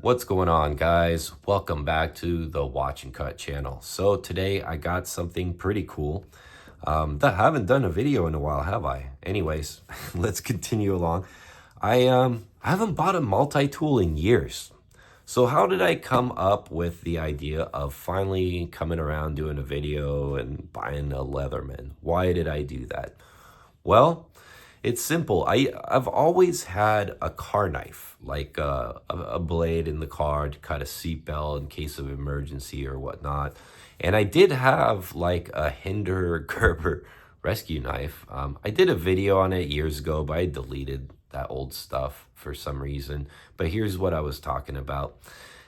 What's going on, guys? Welcome back to the Watch and Cut channel. So today I got something pretty cool. I haven't done a video in a while, have I? Anyways, let's continue along. I haven't bought a multi-tool in years. So how did I come up with the idea of finally coming around doing a video and buying a Leatherman? Why did I do that? Well, it's simple. I've always had a car knife, like a blade in the car to cut a seatbelt in case of emergency or whatnot. And I did have like a Hinder Gerber rescue knife. I did a video on it years ago, but I deleted that old stuff for some reason. But here's what I was talking about.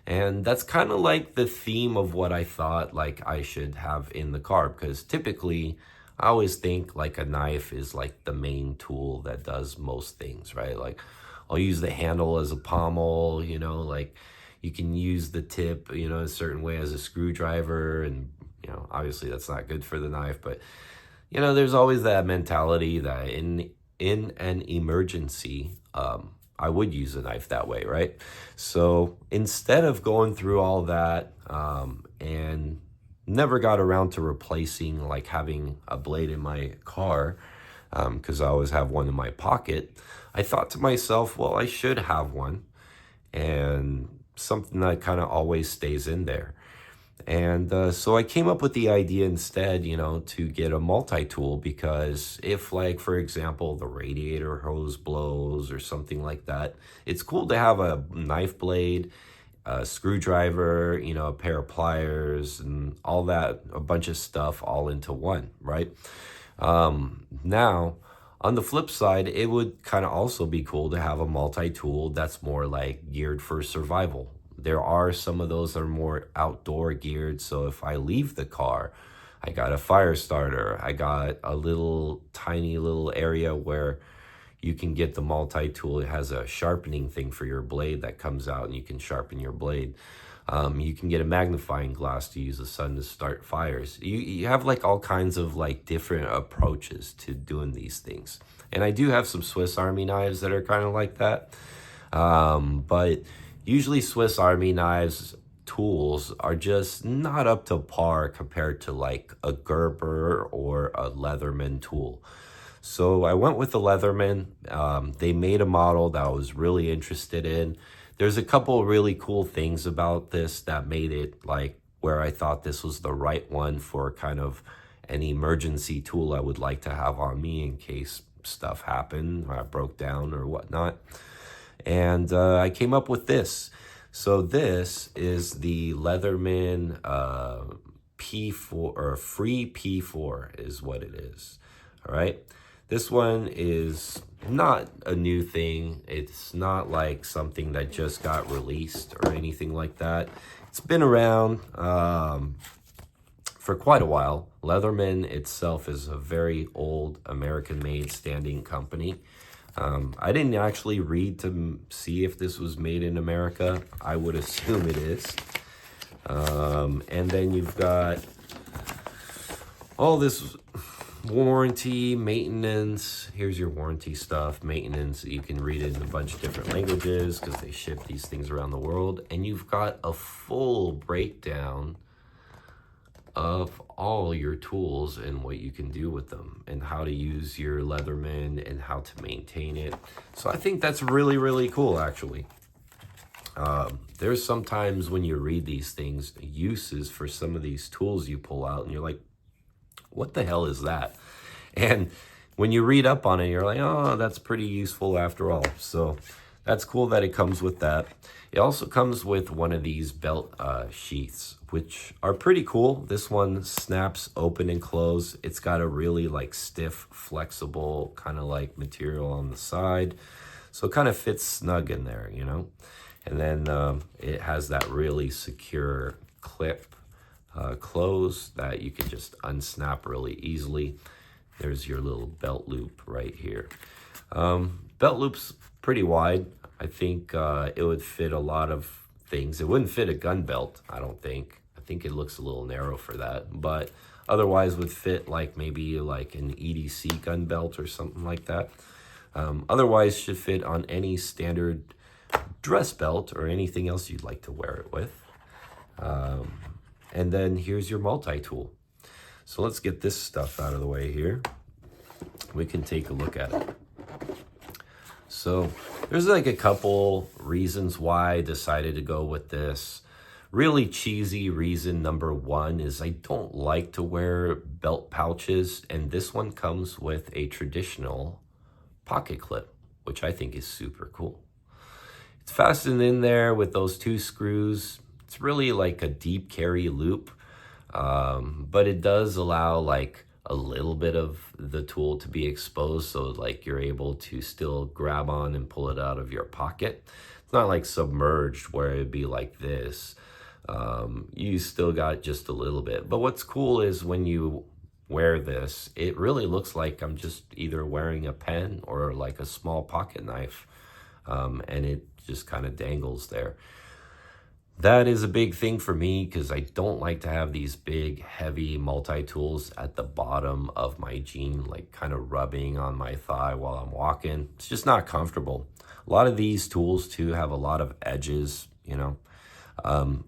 And that's kind of like the theme of what I thought like I should have in the car, because typically I always think like a knife is like the main tool that does most things, right? Like I'll use the handle as a pommel, like you can use the tip, a certain way as a screwdriver. And, obviously that's not good for the knife, but there's always that mentality that in an emergency, I would use a knife that way, right? So instead of going through all that and never got around to replacing like having a blade in my car, because I always have one in my pocket, I thought to myself, well, I should have one, and something that kind of always stays in there. And so I came up with the idea instead, to get a multi-tool, because if, like, for example, the radiator hose blows or something like that, it's cool to have a knife blade, a screwdriver, a pair of pliers, and all that, a bunch of stuff all into one, right? Now, on the flip side, it would kind of also be cool to have a multi-tool that's more like geared for survival. There are some of those that are more outdoor geared. So if I leave the car, I got a fire starter. I got a tiny little area where you can get the multi-tool. It has a sharpening thing for your blade that comes out and you can sharpen your blade. You can get a magnifying glass to use the sun to start fires. You have like all kinds of like different approaches to doing these things. And I do have some Swiss Army knives that are kind of like that. But usually Swiss Army knives tools are just not up to par compared to like a Gerber or a Leatherman tool. So I went with the Leatherman. They made a model that I was really interested in. There's a couple really cool things about this that made it like where I thought this was the right one for kind of an emergency tool I would like to have on me in case stuff happened or I broke down or whatnot. And I came up with this. So this is the Leatherman P4 or Free P4 is what it is. All right. This one is not a new thing. It's not like something that just got released or anything like that. It's been around for quite a while. Leatherman itself is a very old American-made standing company. I didn't actually read to see if this was made in America. I would assume it is. And then you've got all this warranty, maintenance. Here's your warranty stuff, maintenance. You can read it in a bunch of different languages because they ship these things around the world. And you've got a full breakdown of all your tools and what you can do with them and how to use your Leatherman and how to maintain it. So I think that's really, really cool, actually. There's sometimes when you read these things, uses for some of these tools you pull out and you're like, what the hell is that? And when you read up on it, you're like, oh, that's pretty useful after all. So that's cool that it comes with that. It also comes with one of these belt sheaths, which are pretty cool. This one snaps open and close. It's got a really like stiff, flexible kind of like material on the side. So it kind of fits snug in there, And then it has that really secure clip close that you can just unsnap really easily. There's your little belt loop right here. Belt loop's pretty wide. I think it would fit a lot of things. It wouldn't fit a gun belt, I don't think. I think it looks a little narrow for that, but otherwise would fit like maybe like an EDC gun belt or something like that. Otherwise should fit on any standard dress belt or anything else you'd like to wear it with. And then here's your multi-tool. So let's get this stuff out of the way here. We can take a look at it. So there's like a couple reasons why I decided to go with this. Really cheesy reason number one is I don't like to wear belt pouches, and this one comes with a traditional pocket clip, which I think is super cool. It's fastened in there with those 2 screws. It's really like a deep carry loop, but it does allow like a little bit of the tool to be exposed, so like you're able to still grab on and pull it out of your pocket. It's not like submerged where it'd be like this. You still got just a little bit. But what's cool is when you wear this, it really looks like I'm just either wearing a pen or like a small pocket knife, and it just kind of dangles there. That is a big thing for me because I don't like to have these big, heavy multi-tools at the bottom of my jean, like kind of rubbing on my thigh while I'm walking. It's just not comfortable. A lot of these tools too have a lot of edges, you know.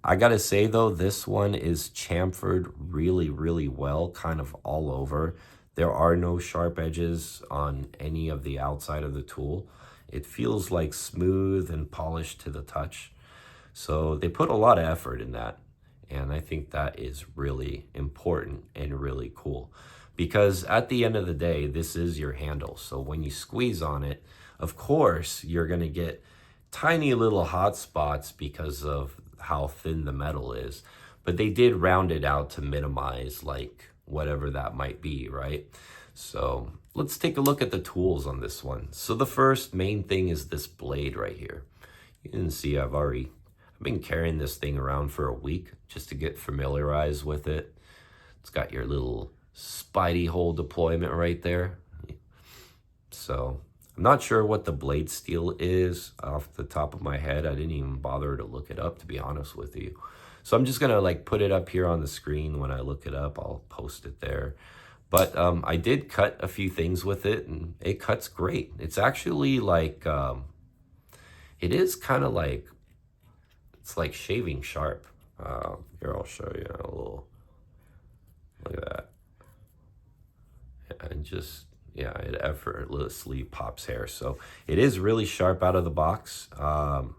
I gotta say though, this one is chamfered really, really well, kind of all over. There are no sharp edges on any of the outside of the tool. It feels like smooth and polished to the touch. So they put a lot of effort in that. And I think that is really important and really cool. Because at the end of the day, this is your handle. So when you squeeze on it, of course, you're gonna get tiny little hot spots because of how thin the metal is. But they did round it out to minimize like whatever that might be, right? So let's take a look at the tools on this one. So the first main thing is this blade right here. You can see I've been carrying this thing around for a week just to get familiarized with it. It's got your little spidey hole deployment right there. So I'm not sure what the blade steel is off the top of my head. I didn't even bother to look it up, to be honest with you. So I'm just gonna like put it up here on the screen. When I look it up, I'll post it there. But I did cut a few things with it, and it cuts great. It's actually like, it is kind of like, it's like shaving sharp. Here, I'll show you a little, look at that. And just, yeah, it effortlessly pops hair. So it is really sharp out of the box. And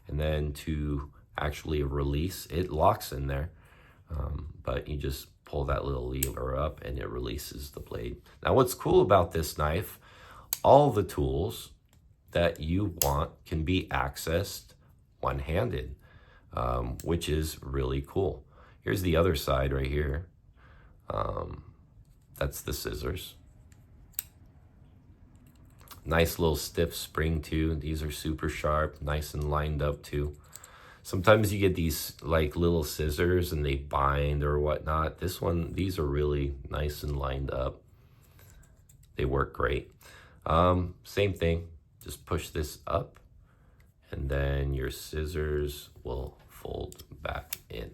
then to actually release, it locks in there. But you just pull that little lever up and it releases the blade. Now what's cool about this knife, all the tools that you want can be accessed one-handed, which is really cool. Here's the other side right here. That's the scissors. Nice little stiff spring too. These are super sharp, nice and lined up too. Sometimes you get these like little scissors and they bind or whatnot. These are really nice and lined up. They work great. Same thing, just push this up and then your scissors will fold back in.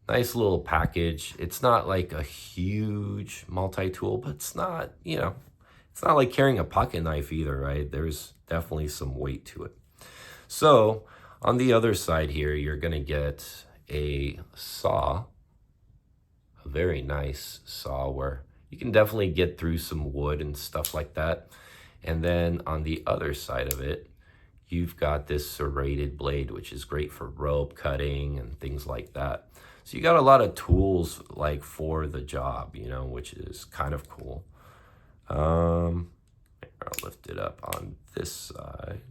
Nice little package. It's not like a huge multi-tool, but it's not, you know, it's not like carrying a pocket knife either, right? There's definitely some weight to it. So on the other side here, you're gonna get a saw, a very nice saw where you can definitely get through some wood and stuff like that. And then on the other side of it, you've got this serrated blade, which is great for rope cutting and things like that. So you got a lot of tools like for the job, you know, which is kind of cool. I'll lift it up on this side.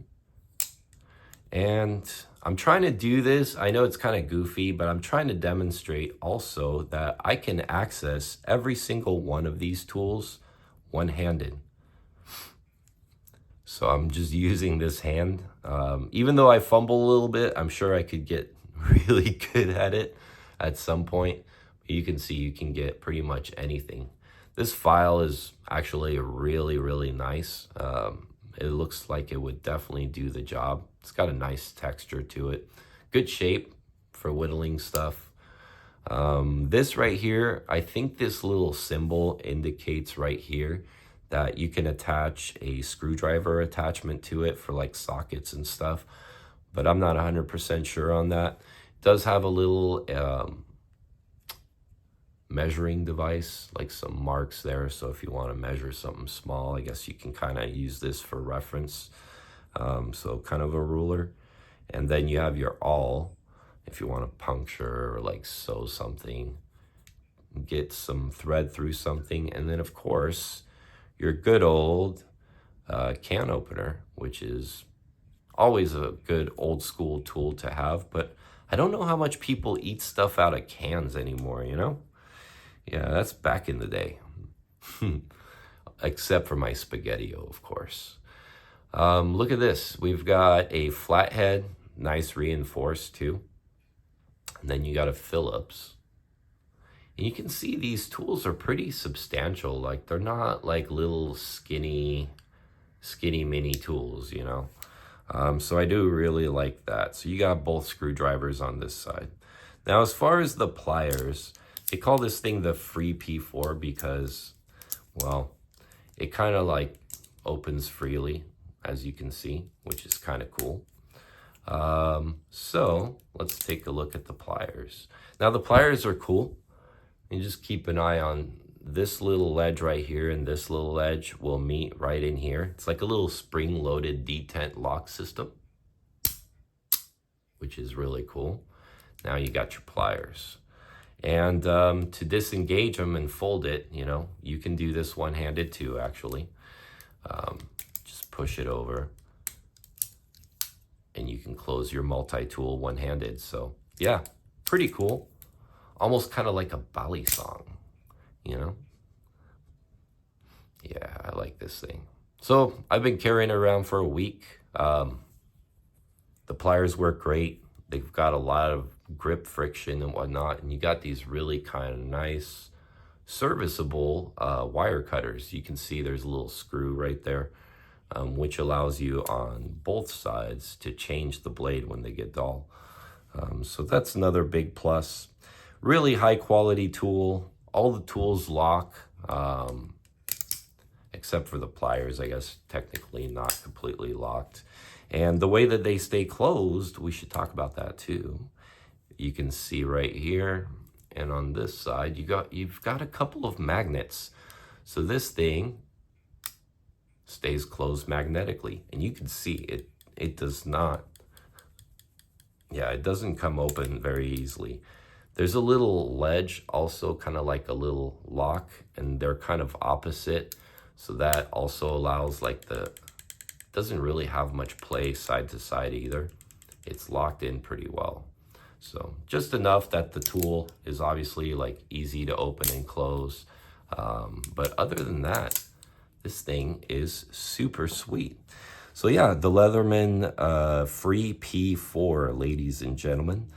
And I'm trying to do this. I know it's kind of goofy, but I'm trying to demonstrate also that I can access every single one of these tools one-handed. So I'm just using this hand. Even though I fumble a little bit, I'm sure I could get really good at it at some point. But you can see you can get pretty much anything. This file is actually really, really nice. It looks like it would definitely do the job. It's got a nice texture to it. Good shape for whittling stuff. This right here, I think this little symbol indicates right here that you can attach a screwdriver attachment to it for like sockets and stuff, but I'm not 100% sure on that. It does have a little measuring device, like some marks there, so if you want to measure something small, I guess you can kind of use this for reference. So kind of a ruler. And then you have your awl if you want to puncture or like sew something, get some thread through something. And then of course your good old can opener, which is always a good old school tool to have, but I don't know how much people eat stuff out of cans anymore, you know? Yeah, that's back in the day. Except for my Spaghetti-O, of course. Look at this. We've got a flathead, nice reinforced too. And then you got a Phillips. And you can see these tools are pretty substantial. Like they're not like little skinny mini tools, you know? So I do really like that. So you got both screwdrivers on this side. Now, as far as the pliers, they call this thing the Free P4 because, well, it kind of like opens freely, as you can see, which is kind of cool. So let's take a look at the pliers. Now the pliers are cool. You just keep an eye on this little ledge right here, and this little edge will meet right in here. It's like a little spring-loaded detent lock system, which is really cool. Now you got your pliers. And to disengage them and fold it, you know, you can do this one-handed too, actually. Just push it over and you can close your multi-tool one-handed. So yeah, pretty cool. Almost kind of like a bally song, you know? Yeah, I like this thing. So I've been carrying it around for a week. The pliers work great. They've got a lot of grip friction and whatnot, and you got these really kind of nice serviceable wire cutters. You can see there's a little screw right there, which allows you on both sides to change the blade when they get dull. So that's another big plus. Really high quality tool. All the tools lock, except for the pliers, I guess technically not completely locked. And the way that they stay closed, we should talk about that too. You can see right here, and on this side, you've got a couple of magnets. So this thing stays closed magnetically, and you can see it does not, yeah, it doesn't come open very easily. There's a little ledge, also kind of like a little lock, and they're kind of opposite. So that also allows like doesn't really have much play side to side either. It's locked in pretty well. So just enough that the tool is obviously like easy to open and close. But other than that, this thing is super sweet. So yeah, the Leatherman Free P4, ladies and gentlemen.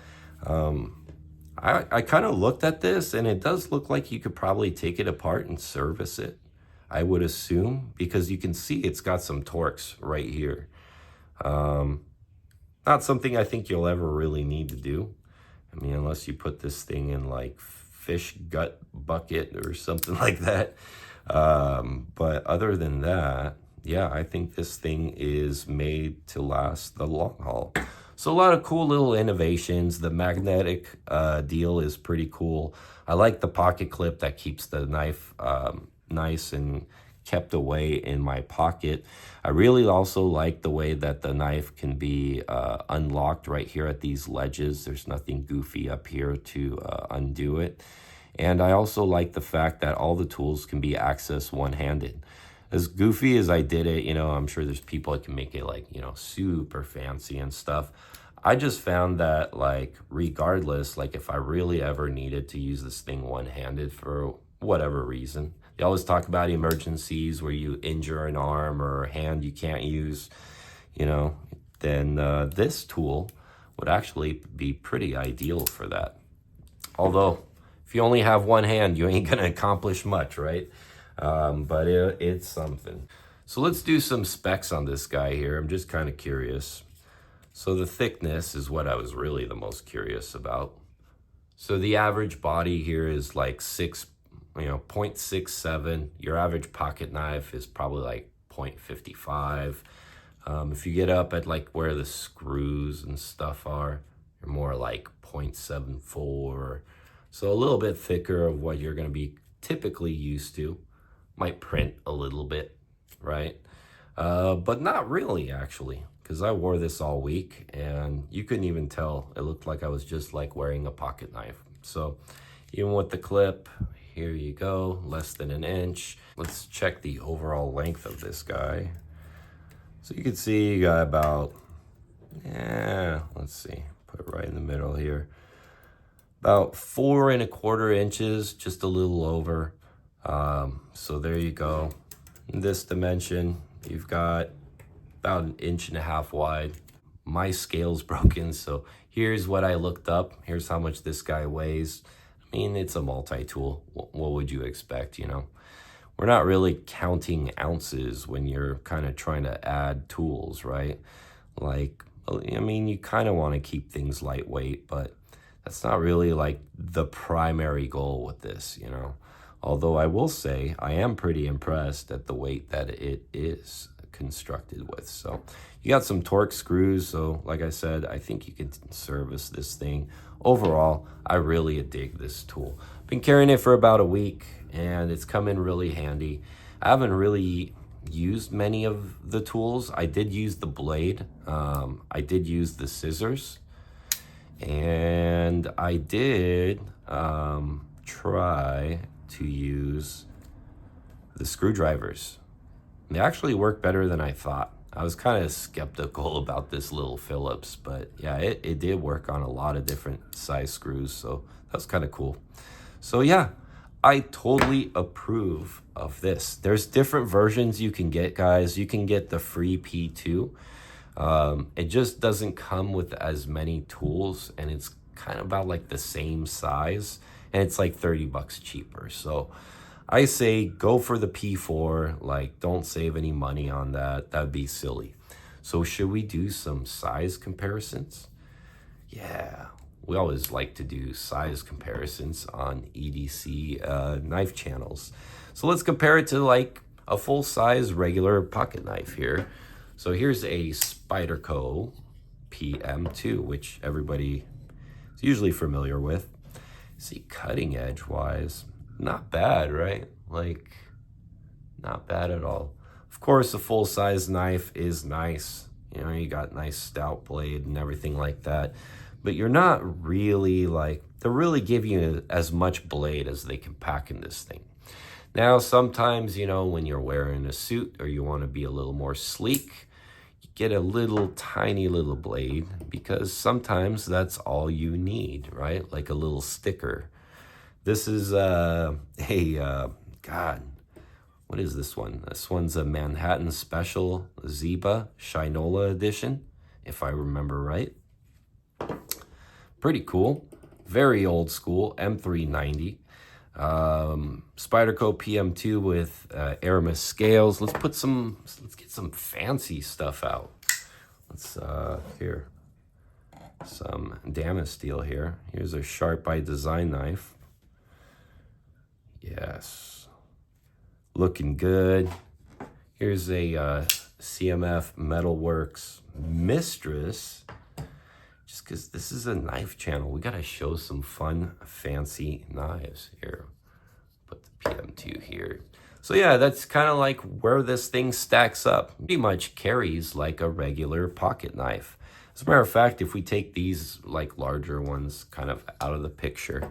I kind of looked at this, and it does look like you could probably take it apart and service it, I would assume, because you can see it's got some Torx right here. Not something I think you'll ever really need to do. I mean, unless you put this thing in like fish gut bucket or something like that. But other than that, yeah, I think this thing is made to last the long haul. So a lot of cool little innovations. The magnetic deal is pretty cool. I like the pocket clip that keeps the knife nice and kept away in my pocket. I really also like the way that the knife can be unlocked right here at these ledges. There's nothing goofy up here to undo it. And I also like the fact that all the tools can be accessed one-handed. As goofy as I did it, you know, I'm sure there's people that can make it like, you know, super fancy and stuff. I just found that like regardless, like if I really ever needed to use this thing one-handed for whatever reason, they always talk about emergencies where you injure an arm or a hand you can't use, you know, then this tool would actually be pretty ideal for that. Although, if you only have one hand, you ain't gonna accomplish much, right? But it's something. So let's do some specs on this guy here. I'm just kind of curious. So the thickness is what I was really the most curious about. So the average body here is like 0.67. Your average pocket knife is probably like 0.55. If you get up at like where the screws and stuff are, you're more like 0.74. So a little bit thicker of what you're going to be typically used to. Might print a little bit, right? But not really, actually, because I wore this all week and you couldn't even tell. It looked like I was just like wearing a pocket knife. So even with the clip, here you go, less than an inch. Let's check the overall length of this guy. So you can see you got about, let's see, put it right in the middle here. About 4¼ inches, just a little over. So there you go. In this dimension, you've got about 1.5 inches wide. My scale's broken, so here's what I looked up. Here's how much this guy weighs. I mean, it's a multi-tool. What would you expect, you know? We're not really counting ounces when you're kind of trying to add tools, right? Like, I mean, you kind of want to keep things lightweight, but that's not really like the primary goal with this, you know? Although I will say I am pretty impressed at the weight that it is constructed with. So you got some Torx screws. So like I said, I think you can service this thing. Overall, I really dig this tool. Been carrying it for about a week and it's come in really handy. I haven't really used many of the tools. I did use the blade. I did use the scissors. And I did try to use the screwdrivers. They actually work better than I thought. I was kind of skeptical about this little Phillips, but yeah, it did work on a lot of different size screws, so that's kind of cool. So yeah, I totally approve of this. There's different versions you can get, guys. You can get the Free P2. It just doesn't come with as many tools, and it's kind of about like the same size, and it's like $30 cheaper. So I say go for the P4. Like, don't save any money on that. That'd be silly. So should we do some size comparisons? Yeah, we always like to do size comparisons on EDC knife channels. So let's compare it to like a full-size regular pocket knife here. So here's a Spyderco PM2, which everybody is usually familiar with. See, cutting edge wise, not bad, right? Like, not bad at all. Of course, a full-size knife is nice. You know, you got nice stout blade and everything like that. But you're not really like, they're really giving you as much blade as they can pack in this thing. Now, sometimes, you know, when you're wearing a suit or you want to be a little more sleek, you get a little tiny little blade because sometimes that's all you need, right? Like a little sticker. This is God, what is this one? This one's a Manhattan Special Ziba Shinola edition, if I remember right. Pretty cool. Very old school, M390. Spyderco PM2 with Aramis scales. Let's get some fancy stuff out. Let's here, some Damas steel here. Here's a Sharp by Design knife. Yes, looking good. Here's a CMF Metalworks Mistress. Just because this is a knife channel, we gotta show some fun, fancy knives here. Put the PM2 here. So yeah, that's kind of like where this thing stacks up. Pretty much carries like a regular pocket knife. As a matter of fact, if we take these like larger ones kind of out of the picture,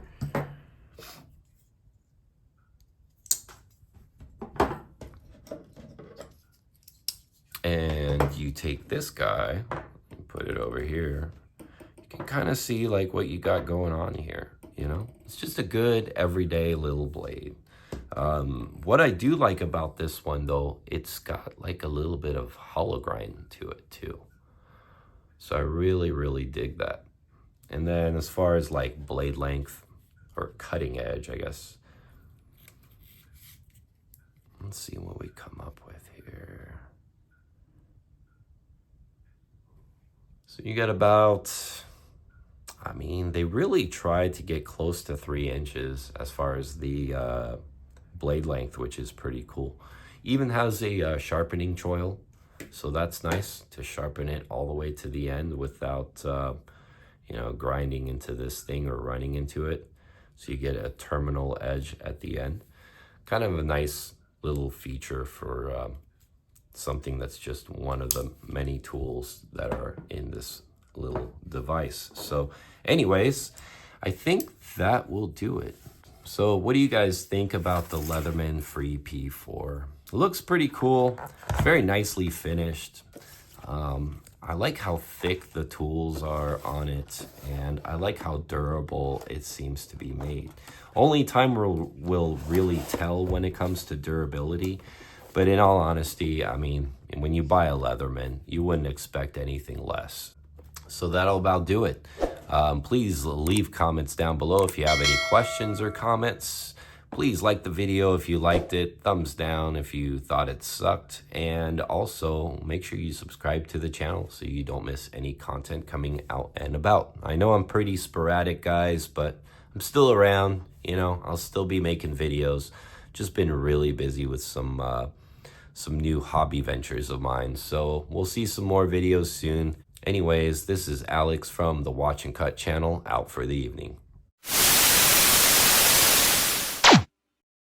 and you take this guy and put it over here, you can kind of see like what you got going on here, you know? It's just a good everyday little blade. What I do like about this one though, it's got like a little bit of hollow grind to it too. So I really, really dig that. And then as far as like blade length or cutting edge, I guess, let's see what we come up with here. So you got about, I mean, they really tried to get close to 3 inches as far as the blade length, which is pretty cool. Even has a sharpening choil, so that's nice to sharpen it all the way to the end without you know, grinding into this thing or running into it. So you get a terminal edge at the end. Kind of a nice little feature for something that's just one of the many tools that are in this little device. So anyways, I think that will do it. So what do you guys think about the Leatherman Free P4? It looks pretty cool, very nicely finished. I like how thick the tools are on it, and I like how durable it seems to be made. Only time will really tell when it comes to durability, but in all honesty, I mean, when you buy a Leatherman, you wouldn't expect anything less. So that'll about do it. Please leave comments down below if you have any questions or comments. Please like the video if you liked it, thumbs down if you thought it sucked, and also make sure you subscribe to the channel so you don't miss any content coming out and about. I know I'm pretty sporadic, guys, but I'm still around, you know, I'll still be making videos. Just been really busy with some new hobby ventures of mine, so we'll see some more videos soon. Anyways, this is Alex from the Watch and Cut channel, out for the evening.